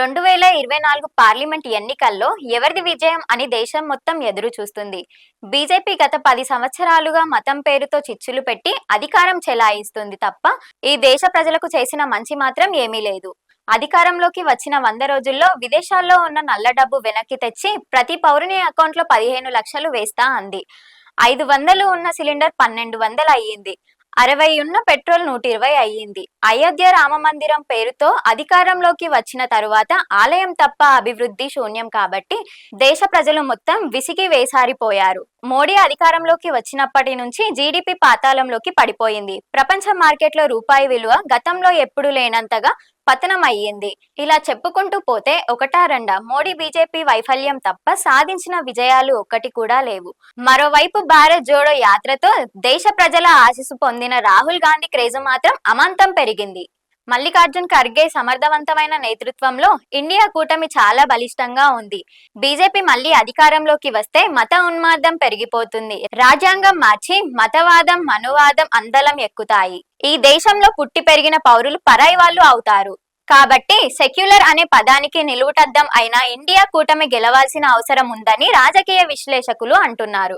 2024 parliament ఎన్నికల్లో ఎవరిది విజయం అని దేశం మొత్తం ఎదురు చూస్తుంది. బీజేపీ గత 10 సంవత్సరాలుగా మతం పేరుతో చిచ్చులు పెట్టి అధికారం చెలాయిస్తుంది తప్ప ఈ దేశ ప్రజలకు చేసిన మంచి మాత్రం ఏమీ లేదు. అధికారంలోకి వచ్చిన 100 రోజుల్లో విదేశాల్లో ఉన్న నల్ల డబ్బు వెనక్కి తెచ్చి ప్రతి పౌరుని అకౌంట్లో 15 లక్షలు వేస్తా అంది. 500 ఉన్న సిలిండర్ 1200 అయ్యింది. 60 ఉన్న పెట్రోల్ 120 అయ్యింది. అయోధ్య రామ మందిరం పేరుతో అధికారంలోకి వచ్చిన తరువాత ఆలయం తప్ప అభివృద్ధి శూన్యం కాబట్టి దేశ ప్రజలు మొత్తం విసిగి వేసారిపోయారు. మోడీ అధికారంలోకి వచ్చినప్పటి నుంచి జీడిపి పాతాళంలోకి పడిపోయింది. ప్రపంచ మార్కెట్లో రూపాయి విలువ గతంలో ఎప్పుడు లేనంతగా పతనం అయ్యింది. ఇలా చెప్పుకుంటూ పోతే ఒకటా రెండా మోడీ బీజేపీ వైఫల్యం తప్ప సాధించిన విజయాలు ఒక్కటి కూడా లేవు. మరోవైపు భారత్ జోడో యాత్రతో దేశ ప్రజల ఆశీస్సు పొందిన రాహుల్ గాంధీ క్రేజ్ మాత్రం అమాంతం పెరిగింది. మల్లికార్జున్ ఖర్గే సమర్థవంతమైన నేతృత్వంలో ఇండియా కూటమి చాలా బలిష్టంగా ఉంది. బీజేపీ మళ్లీ అధికారంలోకి వస్తే మత ఉన్మాదం పెరిగిపోతుంది. రాజ్యాంగం మార్చి మతవాదం మనువాదం అందలం ఎక్కుతాయి. ఈ దేశంలో పుట్టి పెరిగిన పౌరులు పరాయి వాళ్ళు అవుతారు. కాబట్టి సెక్యులర్ అనే పదానికి నిలువుటద్దం అయిన ఇండియా కూటమి గెలవాల్సిన అవసరం ఉందని రాజకీయ విశ్లేషకులు అంటున్నారు.